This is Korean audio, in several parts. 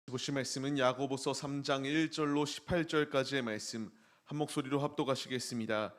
보실 말씀은 야고보서 3장 1절로 18절까지의 말씀 한 목소리로 합독하시겠습니다.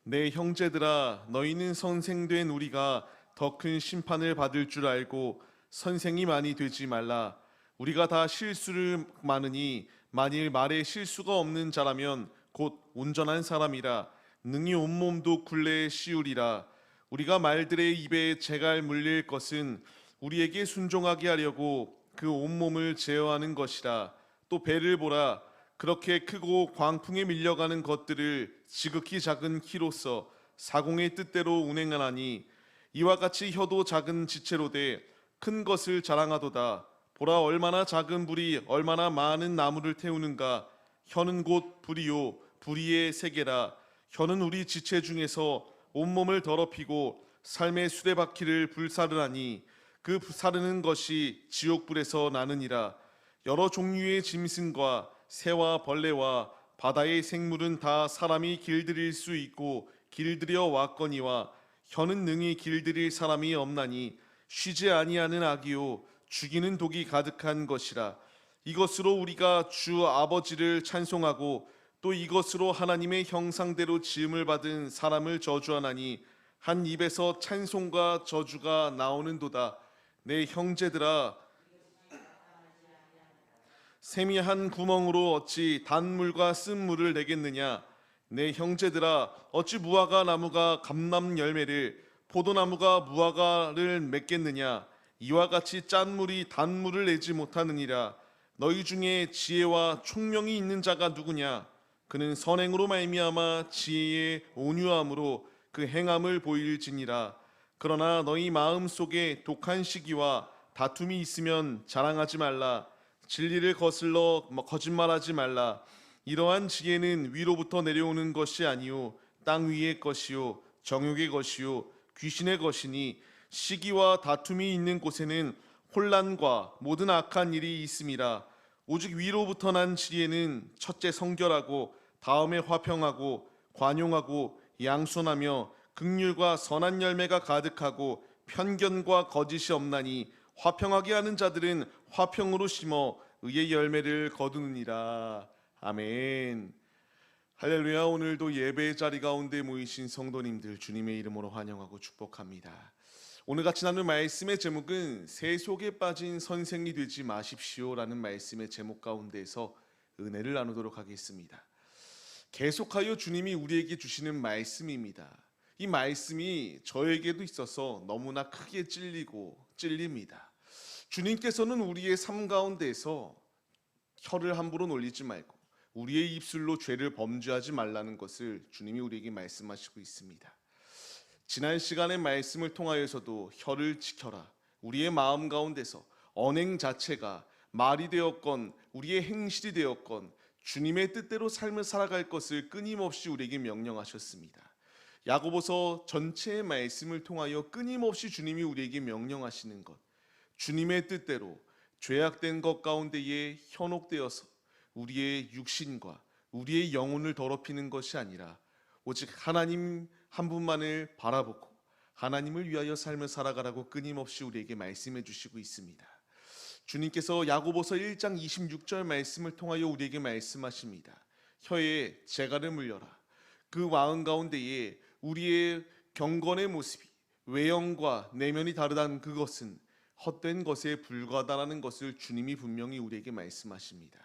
내 형제들아, 너희는 선생된 우리가 더 큰 심판을 받을 줄 알고 선생이 많이 되지 말라. 우리가 다 실수를 많으니 만일 말에 실수가 없는 자라면 곧 온전한 사람이라 능히 온몸도 굴레에 씌우리라. 우리가 말들의 입에 재갈 물릴 것은 우리에게 순종하게 하려고 그 온몸을 제어하는 것이라. 또 배를 보라. 그렇게 크고 광풍에 밀려가는 것들을 지극히 작은 키로서 사공의 뜻대로 운행하나니 이와 같이 혀도 작은 지체로 돼 큰 것을 자랑하도다. 보라, 얼마나 작은 불이 얼마나 많은 나무를 태우는가. 혀는 곧 불이요 불의의 세계라. 혀는 우리 지체 중에서 온몸을 더럽히고 삶의 수레바퀴를 불사르나니 그 사르는 것이 지옥불에서 나느니라. 여러 종류의 짐승과 새와 벌레와 바다의 생물은 다 사람이 길들일 수 있고 길들여 왔거니와 혀는 능히 길들일 사람이 없나니 쉬지 아니하는 악이요 죽이는 독이 가득한 것이라. 이것으로 우리가 주 아버지를 찬송하고 또 이것으로 하나님의 형상대로 지음을 받은 사람을 저주하나니 한 입에서 찬송과 저주가 나오는도다. 내 형제들아, 샘이 한 구멍으로 어찌 단물과 쓴물을 내겠느냐. 내 형제들아, 어찌 무화과 나무가 감람 열매를 포도나무가 무화과를 맺겠느냐. 이와 같이 짠 물이 단물을 내지 못하느니라. 너희 중에 지혜와 총명이 있는 자가 누구냐. 그는 선행으로 말미암아 지혜의 온유함으로 그 행함을 보일지니라. 그러나 너희 마음 속에 독한 시기와 다툼이 있으면 자랑하지 말라. 진리를 거슬러 거짓말하지 말라. 이러한 지혜는 위로부터 내려오는 것이 아니요 땅 위의 것이요 정욕의 것이요 귀신의 것이니 시기와 다툼이 있는 곳에는 혼란과 모든 악한 일이 있음이라. 오직 위로부터 난 지혜는 첫째 성결하고 다음에 화평하고 관용하고 양손하며 긍휼과 선한 열매가 가득하고 편견과 거짓이 없나니 화평하게 하는 자들은 화평으로 심어 의의 열매를 거두느니라. 아멘. 할렐루야. 오늘도 예배의 자리 가운데 모이신 성도님들 주님의 이름으로 환영하고 축복합니다. 오늘 같이 나눌 말씀의 제목은 새 속에 빠진 선생이 되지 마십시오라는 말씀의 제목 가운데에서 은혜를 나누도록 하겠습니다. 계속하여 주님이 우리에게 주시는 말씀입니다. 이 말씀이 저에게도 있어서 너무나 크게 찔립니다. 주님께서는 우리의 삶 가운데에서 혀를 함부로 놀리지 말고 우리의 입술로 죄를 범죄하지 말라는 것을 주님이 우리에게 말씀하시고 있습니다. 지난 시간의 말씀을 통하여서도 혀를 지켜라. 우리의 마음 가운데서 언행 자체가 말이 되었건 우리의 행실이 되었건 주님의 뜻대로 삶을 살아갈 것을 끊임없이 우리에게 명령하셨습니다. 야고보서 전체의 말씀을 통하여 끊임없이 주님이 우리에게 명령하시는 것, 주님의 뜻대로 죄악된 것 가운데에 현혹되어서 우리의 육신과 우리의 영혼을 더럽히는 것이 아니라 오직 하나님 한 분만을 바라보고 하나님을 위하여 삶을 살아가라고 끊임없이 우리에게 말씀해 주시고 있습니다. 주님께서 야고보서 1장 26절 말씀을 통하여 우리에게 말씀하십니다. 혀에 재갈을 물려라. 그 마음 가운데에 우리의 경건의 모습이 외형과 내면이 다르다는 그것은 헛된 것에 불과하다는 것을 주님이 분명히 우리에게 말씀하십니다.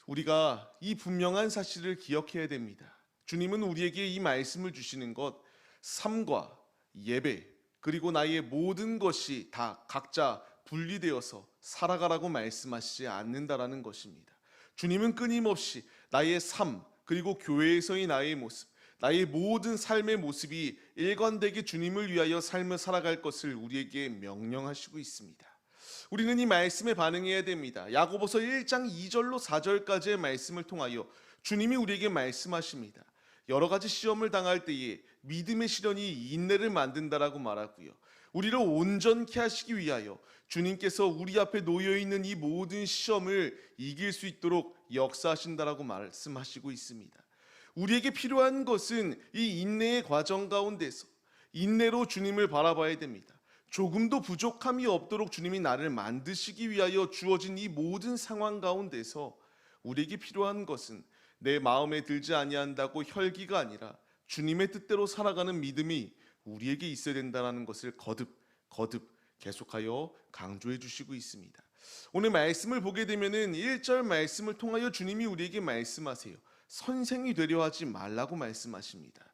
우리가 이 분명한 사실을 기억해야 됩니다. 주님은 우리에게 이 말씀을 주시는 것, 삶과 예배 그리고 나의 모든 것이 다 각자 분리되어서 살아가라고 말씀하시지 않는다라는 것입니다. 주님은 끊임없이 나의 삶 그리고 교회에서의 나의 모습, 나의 모든 삶의 모습이 일관되게 주님을 위하여 삶을 살아갈 것을 우리에게 명령하시고 있습니다. 우리는 이 말씀에 반응해야 됩니다. 야고보서 1장 2절로 4절까지의 말씀을 통하여 주님이 우리에게 말씀하십니다. 여러 가지 시험을 당할 때에 믿음의 시련이 인내를 만든다라고 말하고요. 우리를 온전케 하시기 위하여 주님께서 우리 앞에 놓여있는 이 모든 시험을 이길 수 있도록 역사하신다라고 말씀하시고 있습니다. 우리에게 필요한 것은 이 인내의 과정 가운데서 인내로 주님을 바라봐야 됩니다. 조금도 부족함이 없도록 주님이 나를 만드시기 위하여 주어진 이 모든 상황 가운데서 우리에게 필요한 것은 내 마음에 들지 아니한다고 혈기가 아니라 주님의 뜻대로 살아가는 믿음이 우리에게 있어야 된다는 것을 거듭 계속하여 강조해 주시고 있습니다. 오늘 말씀을 보게 되면은 1절 말씀을 통하여 주님이 우리에게 말씀하세요. 선생이 되려 하지 말라고 말씀하십니다.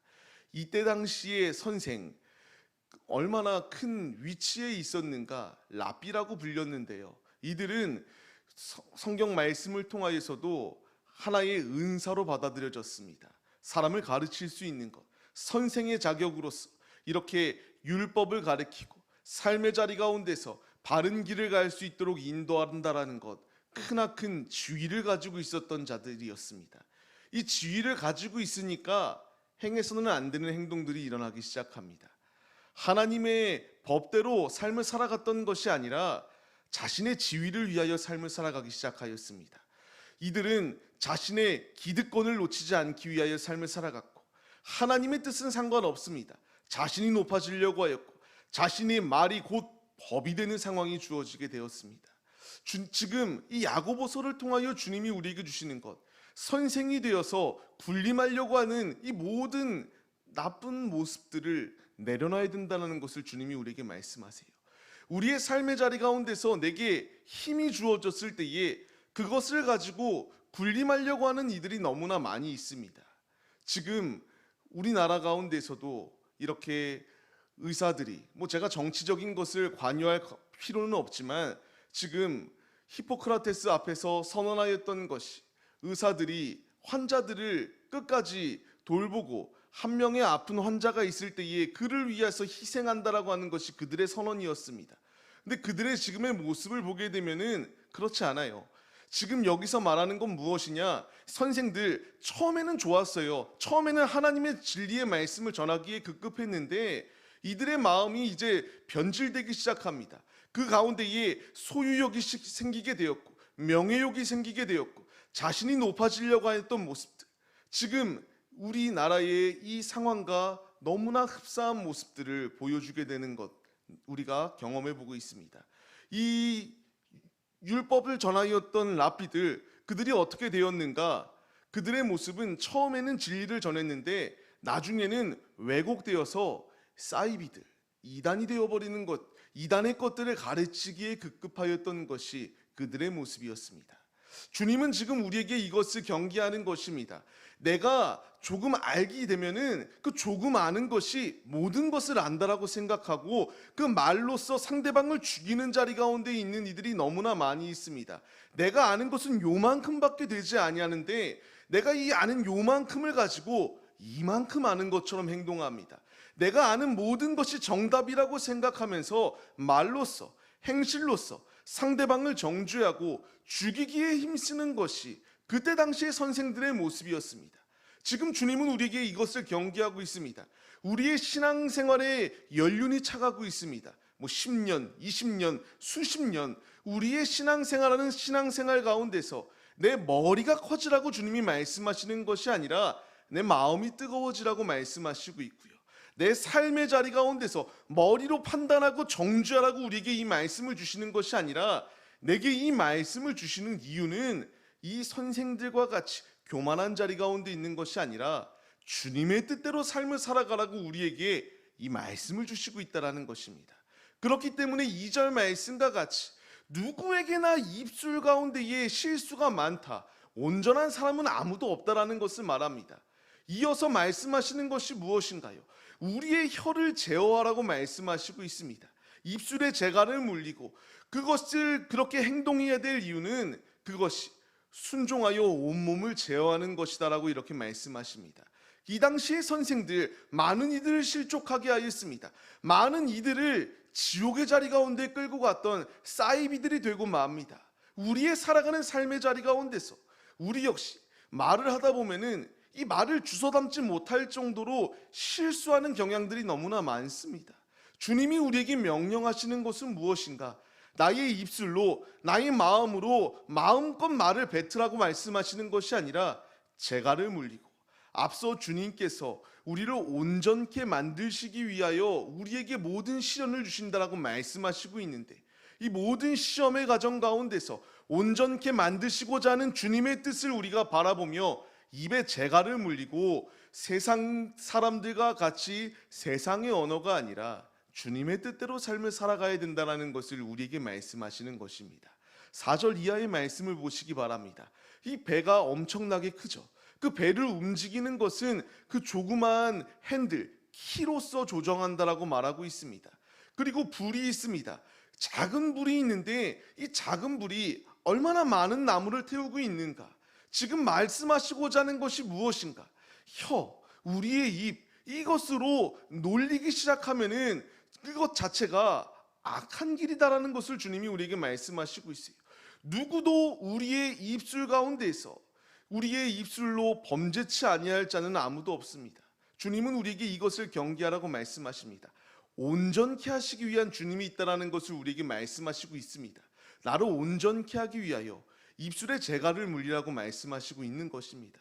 이때 당시의 선생, 얼마나 큰 위치에 있었는가, 랍비라고 불렸는데요. 이들은 성경 말씀을 통하여서도 하나의 은사로 받아들여졌습니다. 사람을 가르칠 수 있는 것, 선생의 자격으로서 이렇게 율법을 가르치고 삶의 자리 가운데서 바른 길을 갈 수 있도록 인도한다라는 것, 크나큰 지위를 가지고 있었던 자들이었습니다. 이 지위를 가지고 있으니까 행해서는 안 되는 행동들이 일어나기 시작합니다. 하나님의 법대로 삶을 살아갔던 것이 아니라 자신의 지위를 위하여 삶을 살아가기 시작하였습니다. 이들은 자신의 기득권을 놓치지 않기 위하여 삶을 살아갔고, 하나님의 뜻은 상관없습니다. 자신이 높아지려고 하였고, 자신의 말이 곧 법이 되는 상황이 주어지게 되었습니다. 지금 이 야고보서를 통하여 주님이 우리에게 주시는 것, 선생이 되어서 군림하려고 하는 이 모든 나쁜 모습들을 내려놔야 된다는 것을 주님이 우리에게 말씀하세요. 우리의 삶의 자리 가운데서 내게 힘이 주어졌을 때에 그것을 가지고 군림하려고 하는 이들이 너무나 많이 있습니다. 지금 우리나라 가운데서도 이렇게 의사들이, 제가 정치적인 것을 관여할 필요는 없지만, 지금 히포크라테스 앞에서 선언하였던 것이 의사들이 환자들을 끝까지 돌보고 한 명의 아픈 환자가 있을 때에 그를 위해서 희생한다라고 하는 것이 그들의 선언이었습니다. 근데 그들의 지금의 모습을 보게 되면은 그렇지 않아요. 지금 여기서 말하는 건 무엇이냐? 선생들 처음에는 좋았어요. 처음에는 하나님의 진리의 말씀을 전하기에 급급했는데 이들의 마음이 이제 변질되기 시작합니다. 그 가운데에 소유욕이 생기게 되었고, 명예욕이 생기게 되었고, 자신이 높아지려고 했던 모습들, 지금 우리나라의 이 상황과 너무나 흡사한 모습들을 보여주게 되는 것, 우리가 경험해 보고 있습니다. 이 율법을 전하였던 랍비들, 그들이 어떻게 되었는가? 그들의 모습은 처음에는 진리를 전했는데 나중에는 왜곡되어서 사이비들, 이단이 되어버리는 것, 이단의 것들을 가르치기에 급급하였던 것이 그들의 모습이었습니다. 주님은 지금 우리에게 이것을 경계하는 것입니다. 내가 조금 알게 되면은 그 조금 아는 것이 모든 것을 안다라고 생각하고 그 말로써 상대방을 죽이는 자리 가운데 있는 이들이 너무나 많이 있습니다. 내가 아는 것은 요만큼밖에 되지 아니하는데 내가 이 아는 요만큼을 가지고 이만큼 아는 것처럼 행동합니다. 내가 아는 모든 것이 정답이라고 생각하면서 말로써, 행실로써 상대방을 정죄하고 죽이기에 힘쓰는 것이 그때 당시의 선생들의 모습이었습니다. 지금 주님은 우리에게 이것을 경계하고 있습니다. 우리의 신앙생활에 연륜이 차가고 있습니다. 10년, 20년, 수십 년 우리의 신앙생활하는 신앙생활 가운데서 내 머리가 커지라고 주님이 말씀하시는 것이 아니라 내 마음이 뜨거워지라고 말씀하시고 있고요. 내 삶의 자리 가운데서 머리로 판단하고 정죄하라고 우리에게 이 말씀을 주시는 것이 아니라 내게 이 말씀을 주시는 이유는 이 선생들과 같이 교만한 자리 가운데 있는 것이 아니라 주님의 뜻대로 삶을 살아가라고 우리에게 이 말씀을 주시고 있다는 것입니다. 그렇기 때문에 2절 말씀과 같이 누구에게나 입술 가운데에 실수가 많다, 온전한 사람은 아무도 없다라는 것을 말합니다. 이어서 말씀하시는 것이 무엇인가요? 우리의 혀를 제어하라고 말씀하시고 있습니다. 입술의 재갈을 물리고 그것을 그렇게 행동해야 될 이유는 그것이 순종하여 온몸을 제어하는 것이다라고 이렇게 말씀하십니다. 이 당시의 선생들 많은 이들을 실족하게 하였습니다. 많은 이들을 지옥의 자리 가운데 끌고 갔던 사이비들이 되고 맙니다. 우리의 살아가는 삶의 자리 가운데서 우리 역시 말을 하다 보면은 이 말을 주워 담지 못할 정도로 실수하는 경향들이 너무나 많습니다. 주님이 우리에게 명령하시는 것은 무엇인가? 나의 입술로, 나의 마음으로 마음껏 말을 뱉으라고 말씀하시는 것이 아니라 재갈을 물리고 앞서 주님께서 우리를 온전케 만드시기 위하여 우리에게 모든 시련을 주신다라고 말씀하시고 있는데, 이 모든 시험의 과정 가운데서 온전케 만드시고자 하는 주님의 뜻을 우리가 바라보며 입에 재갈을 물리고 세상 사람들과 같이 세상의 언어가 아니라 주님의 뜻대로 삶을 살아가야 된다는 것을 우리에게 말씀하시는 것입니다. 4절 이하의 말씀을 보시기 바랍니다. 이 배가 엄청나게 크죠. 그 배를 움직이는 것은 그 조그마한 핸들, 키로서 조정한다라고 말하고 있습니다. 그리고 불이 있습니다. 작은 불이 있는데 이 작은 불이 얼마나 많은 나무를 태우고 있는가? 지금 말씀하시고자 하는 것이 무엇인가? 혀, 우리의 입, 이것으로 놀리기 시작하면은 그것 자체가 악한 길이다라는 것을 주님이 우리에게 말씀하시고 있어요. 누구도 우리의 입술 가운데에서 우리의 입술로 범죄치 아니할 자는 아무도 없습니다. 주님은 우리에게 이것을 경계하라고 말씀하십니다. 온전케 하시기 위한 주님이 있다는 것을 우리에게 말씀하시고 있습니다. 나를 온전케 하기 위하여 입술에 재갈을 물리라고 말씀하시고 있는 것입니다.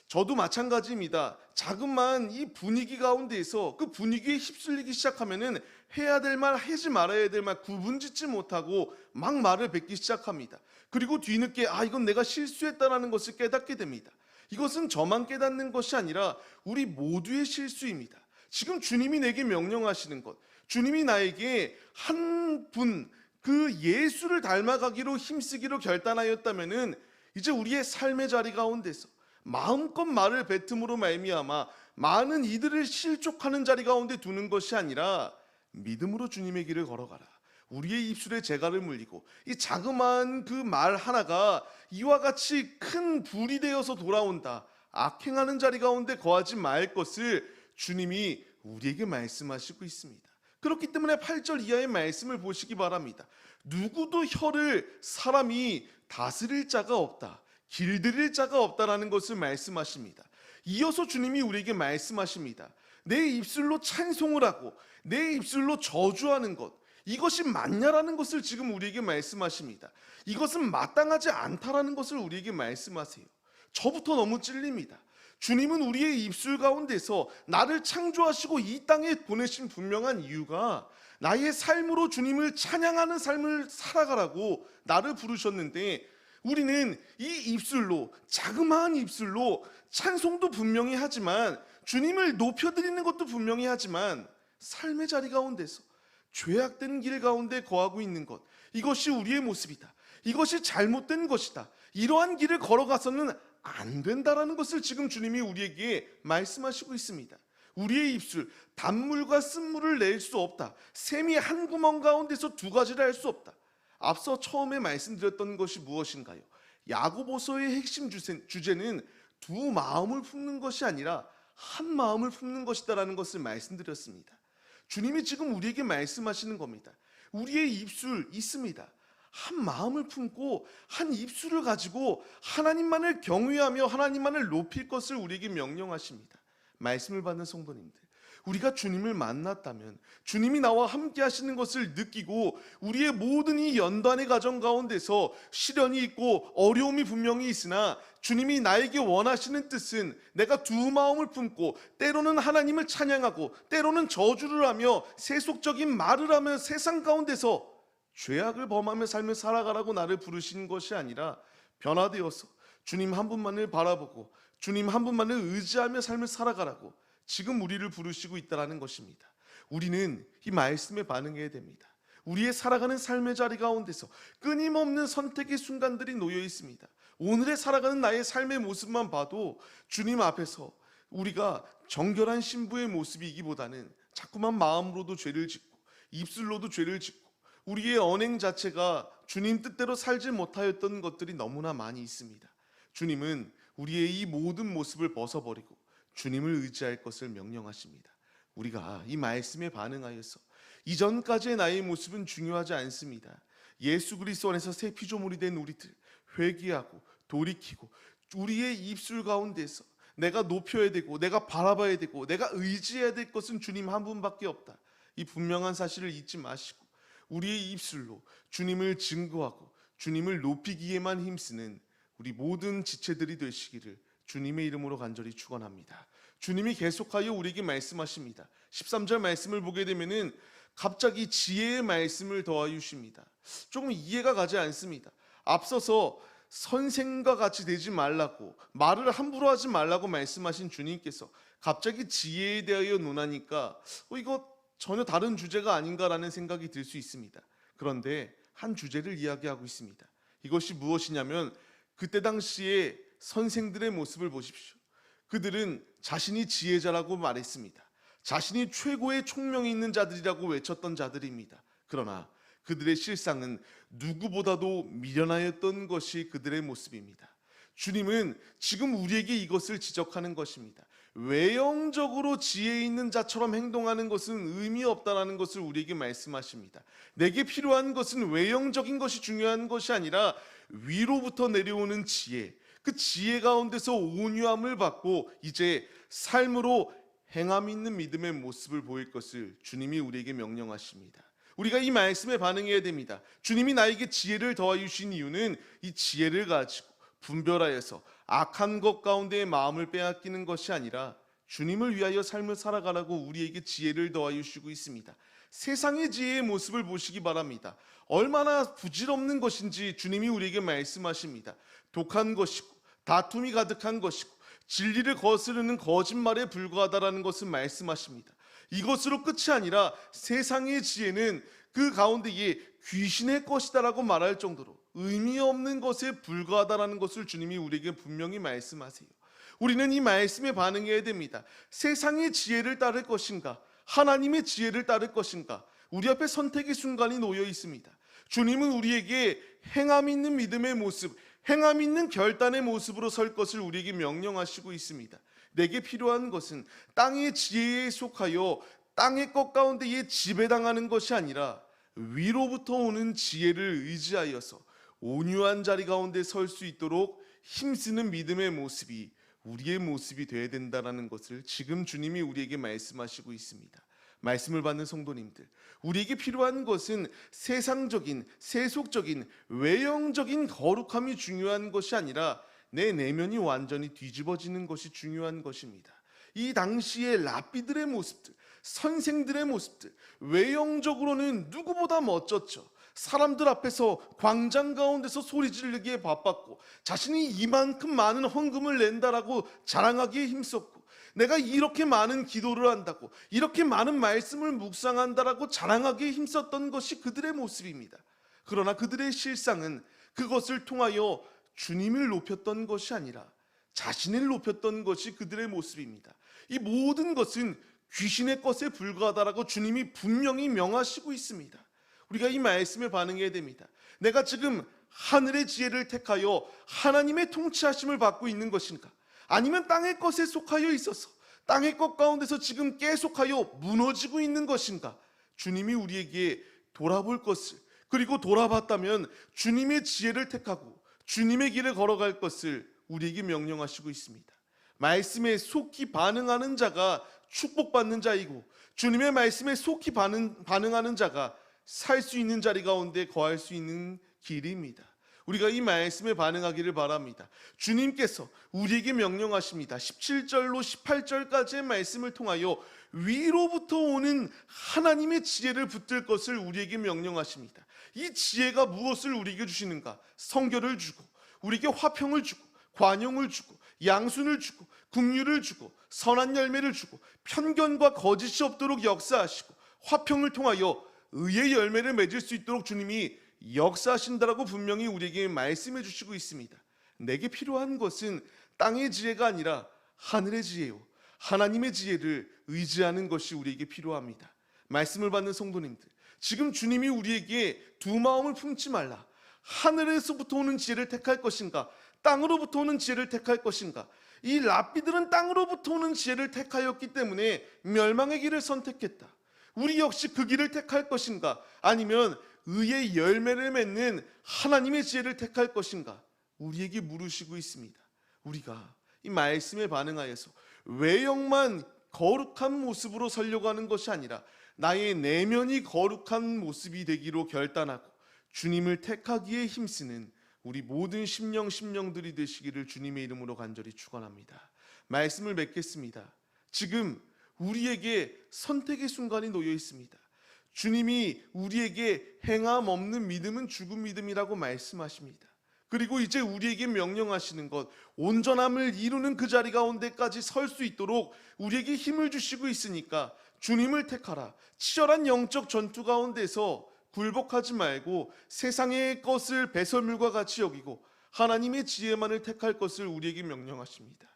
저도 마찬가지입니다. 자그마한 이 분위기 가운데에서 그 분위기에 휩쓸리기 시작하면은 해야 될 말, 하지 말아야 될 말 구분짓지 못하고 막 말을 뱉기 시작합니다. 그리고 뒤늦게 이건 내가 실수했다라는 것을 깨닫게 됩니다. 이것은 저만 깨닫는 것이 아니라 우리 모두의 실수입니다. 지금 주님이 내게 명령하시는 것, 주님이 나에게 한 분, 그 예수를 닮아가기로 힘쓰기로 결단하였다면은 이제 우리의 삶의 자리 가운데서 마음껏 말을 뱉음으로 말미암아 많은 이들을 실족하는 자리 가운데 두는 것이 아니라 믿음으로 주님의 길을 걸어가라. 우리의 입술에 재갈을 물리고 이 자그마한 그 말 하나가 이와 같이 큰 불이 되어서 돌아온다. 악행하는 자리 가운데 거하지 말 것을 주님이 우리에게 말씀하시고 있습니다. 그렇기 때문에 8절 이하의 말씀을 보시기 바랍니다. 누구도 혀를 사람이 다스릴 자가 없다. 길들일 자가 없다라는 것을 말씀하십니다. 이어서 주님이 우리에게 말씀하십니다. 내 입술로 찬송을 하고 내 입술로 저주하는 것, 이것이 맞냐라는 것을 지금 우리에게 말씀하십니다. 이것은 마땅하지 않다라는 것을 우리에게 말씀하세요. 저부터 너무 찔립니다. 주님은 우리의 입술 가운데서 나를 창조하시고 이 땅에 보내신 분명한 이유가 나의 삶으로 주님을 찬양하는 삶을 살아가라고 나를 부르셨는데, 우리는 이 입술로, 자그마한 입술로 찬송도 분명히 하지만 주님을 높여드리는 것도 분명히 하지만 삶의 자리 가운데서 죄악된 길 가운데 거하고 있는 것, 이것이 우리의 모습이다. 이것이 잘못된 것이다. 이러한 길을 걸어가서는 안 된다라는 것을 지금 주님이 우리에게 말씀하시고 있습니다. 우리의 입술, 단물과 쓴물을 낼 수 없다. 샘이 한 구멍 가운데서 두 가지를 할 수 없다. 앞서 처음에 말씀드렸던 것이 무엇인가요? 야고보서의 핵심 주제는 두 마음을 품는 것이 아니라 한 마음을 품는 것이다라는 것을 말씀드렸습니다. 주님이 지금 우리에게 말씀하시는 겁니다. 우리의 입술 있습니다. 한 마음을 품고 한 입술을 가지고 하나님만을 경외하며 하나님만을 높일 것을 우리에게 명령하십니다. 말씀을 받는 성도님들, 우리가 주님을 만났다면 주님이 나와 함께 하시는 것을 느끼고 우리의 모든 이 연단의 과정 가운데서 시련이 있고 어려움이 분명히 있으나 주님이 나에게 원하시는 뜻은 내가 두 마음을 품고 때로는 하나님을 찬양하고 때로는 저주를 하며 세속적인 말을 하며 세상 가운데서 죄악을 범하며 삶을 살아가라고 나를 부르신 것이 아니라 변화되어서 주님 한 분만을 바라보고 주님 한 분만을 의지하며 삶을 살아가라고 지금 우리를 부르시고 있다는 것입니다. 우리는 이 말씀에 반응해야 됩니다. 우리의 살아가는 삶의 자리 가운데서 끊임없는 선택의 순간들이 놓여 있습니다. 오늘의 살아가는 나의 삶의 모습만 봐도 주님 앞에서 우리가 정결한 신부의 모습이기보다는 자꾸만 마음으로도 죄를 짓고 입술로도 죄를 짓고 우리의 언행 자체가 주님 뜻대로 살지 못하였던 것들이 너무나 많이 있습니다. 주님은 우리의 이 모든 모습을 벗어버리고 주님을 의지할 것을 명령하십니다. 우리가 이 말씀에 반응하여서 이전까지의 나의 모습은 중요하지 않습니다. 예수 그리스도 안에서 새 피조물이 된 우리들 회개하고 돌이키고 우리의 입술 가운데서 내가 높여야 되고 내가 바라봐야 되고 내가 의지해야 될 것은 주님 한 분밖에 없다. 이 분명한 사실을 잊지 마시고 우리의 입술로 주님을 증거하고 주님을 높이기에만 힘쓰는 우리 모든 지체들이 되시기를 주님의 이름으로 간절히 축원합니다. 주님이 계속하여 우리에게 말씀하십니다. 13절 말씀을 보게 되면은 갑자기 지혜의 말씀을 더하여 주십니다. 조금 이해가 가지 않습니다. 앞서서 선생과 같이 되지 말라고, 말을 함부로 하지 말라고 말씀하신 주님께서 갑자기 지혜에 대하여 논하니까 이거 전혀 다른 주제가 아닌가라는 생각이 들 수 있습니다. 그런데 한 주제를 이야기하고 있습니다. 이것이 무엇이냐면 그때 당시에 선생들의 모습을 보십시오. 그들은 자신이 지혜자라고 말했습니다. 자신이 최고의 총명이 있는 자들이라고 외쳤던 자들입니다. 그러나 그들의 실상은 누구보다도 미련하였던 것이 그들의 모습입니다. 주님은 지금 우리에게 이것을 지적하는 것입니다. 외형적으로 지혜 있는 자처럼 행동하는 것은 의미 없다라는 것을 우리에게 말씀하십니다. 내게 필요한 것은 외형적인 것이 중요한 것이 아니라 위로부터 내려오는 지혜, 그 지혜 가운데서 온유함을 받고 이제 삶으로 행함 있는 믿음의 모습을 보일 것을 주님이 우리에게 명령하십니다. 우리가 이 말씀에 반응해야 됩니다. 주님이 나에게 지혜를 더하여 주신 이유는 이 지혜를 가지고 분별하여서 악한 것 가운데의 마음을 빼앗기는 것이 아니라 주님을 위하여 삶을 살아가라고 우리에게 지혜를 더하여 주시고 있습니다. 세상의 지혜의 모습을 보시기 바랍니다. 얼마나 부질없는 것인지 주님이 우리에게 말씀하십니다. 독한 것이고 다툼이 가득한 것이고 진리를 거스르는 거짓말에 불과하다라는 것을 말씀하십니다. 이것으로 끝이 아니라 세상의 지혜는 그 가운데에 귀신의 것이다라고 말할 정도로 의미 없는 것에 불과하다라는 것을 주님이 우리에게 분명히 말씀하세요. 우리는 이 말씀에 반응해야 됩니다. 세상의 지혜를 따를 것인가? 하나님의 지혜를 따를 것인가? 우리 앞에 선택의 순간이 놓여 있습니다. 주님은 우리에게 행함 있는 믿음의 모습, 행함 있는 결단의 모습으로 설 것을 우리에게 명령하시고 있습니다. 내게 필요한 것은 땅의 지혜에 속하여 땅의 것 가운데에 지배당하는 것이 아니라 위로부터 오는 지혜를 의지하여서 온유한 자리 가운데 설 수 있도록 힘쓰는 믿음의 모습이 우리의 모습이 되어야 된다는 것을 지금 주님이 우리에게 말씀하시고 있습니다. 말씀을 받는 성도님들, 우리에게 필요한 것은 세상적인, 세속적인, 외형적인 거룩함이 중요한 것이 아니라 내 내면이 완전히 뒤집어지는 것이 중요한 것입니다. 이 당시의 랍비들의 모습들, 선생들의 모습들, 외형적으로는 누구보다 멋졌죠. 사람들 앞에서 광장 가운데서 소리 지르기에 바빴고 자신이 이만큼 많은 헌금을 낸다라고 자랑하기에 힘썼고 내가 이렇게 많은 기도를 한다고 이렇게 많은 말씀을 묵상한다라고 자랑하기에 힘썼던 것이 그들의 모습입니다. 그러나 그들의 실상은 그것을 통하여 주님을 높였던 것이 아니라 자신을 높였던 것이 그들의 모습입니다. 이 모든 것은 귀신의 것에 불과하다라고 주님이 분명히 명하시고 있습니다. 우리가 이 말씀에 반응해야 됩니다. 내가 지금 하늘의 지혜를 택하여 하나님의 통치하심을 받고 있는 것인가? 아니면 땅의 것에 속하여 있어서 땅의 것 가운데서 지금 계속하여 무너지고 있는 것인가? 주님이 우리에게 돌아볼 것을, 그리고 돌아봤다면 주님의 지혜를 택하고 주님의 길을 걸어갈 것을 우리에게 명령하시고 있습니다. 말씀에 속히 반응하는 자가 축복받는 자이고 주님의 말씀에 속히 반응하는 자가 살 수 있는 자리 가운데 거할 수 있는 길입니다. 우리가 이 말씀에 반응하기를 바랍니다. 주님께서 우리에게 명령하십니다. 17절로 18절까지의 말씀을 통하여 위로부터 오는 하나님의 지혜를 붙들 것을 우리에게 명령하십니다. 이 지혜가 무엇을 우리에게 주시는가? 성결을 주고 우리에게 화평을 주고 관용을 주고 양순을 주고 긍휼을 주고 선한 열매를 주고 편견과 거짓이 없도록 역사하시고 화평을 통하여 의의 열매를 맺을 수 있도록 주님이 역사하신다라고 분명히 우리에게 말씀해 주시고 있습니다. 내게 필요한 것은 땅의 지혜가 아니라 하늘의 지혜요, 하나님의 지혜를 의지하는 것이 우리에게 필요합니다. 말씀을 받는 성도님들, 지금 주님이 우리에게 두 마음을 품지 말라, 하늘에서부터 오는 지혜를 택할 것인가, 땅으로부터 오는 지혜를 택할 것인가. 이 랍비들은 땅으로부터 오는 지혜를 택하였기 때문에 멸망의 길을 선택했다. 우리 역시 그 길을 택할 것인가, 아니면 의의 열매를 맺는 하나님의 지혜를 택할 것인가, 우리에게 물으시고 있습니다. 우리가 이 말씀에 반응하여서 외형만 거룩한 모습으로 서려고 하는 것이 아니라 나의 내면이 거룩한 모습이 되기로 결단하고 주님을 택하기에 힘쓰는 우리 모든 심령들이 되시기를 주님의 이름으로 간절히 축원합니다. 말씀을 맺겠습니다. 지금 우리에게 선택의 순간이 놓여 있습니다. 주님이 우리에게 행함 없는 믿음은 죽은 믿음이라고 말씀하십니다. 그리고 이제 우리에게 명령하시는 것, 온전함을 이루는 그 자리 가운데까지 설 수 있도록 우리에게 힘을 주시고 있으니까 주님을 택하라. 치열한 영적 전투 가운데서 굴복하지 말고 세상의 것을 배설물과 같이 여기고 하나님의 지혜만을 택할 것을 우리에게 명령하십니다.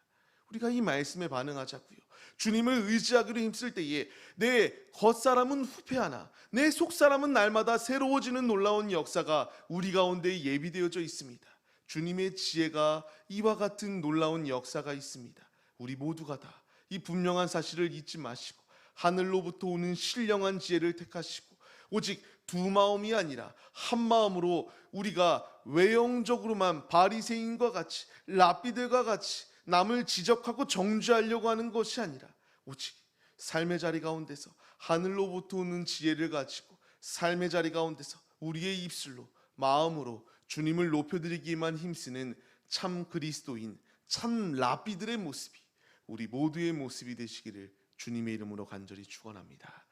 우리가 이 말씀에 반응하자고요. 주님을 의지하기로 힘쓸 때에 내 겉사람은 후패하나 내 속사람은 날마다 새로워지는 놀라운 역사가 우리 가운데 예비되어져 있습니다. 주님의 지혜가 이와 같은 놀라운 역사가 있습니다. 우리 모두가 다 이 분명한 사실을 잊지 마시고 하늘로부터 오는 신령한 지혜를 택하시고 오직 두 마음이 아니라 한 마음으로 우리가 외형적으로만 바리새인과 같이 랍비들과 같이 남을 지적하고 정죄하려고 하는 것이 아니라 오직 삶의 자리 가운데서 하늘로부터 오는 지혜를 가지고 삶의 자리 가운데서 우리의 입술로 마음으로 주님을 높여드리기만 힘쓰는 참 그리스도인 참 랍비들의 모습이 우리 모두의 모습이 되시기를 주님의 이름으로 간절히 축원합니다.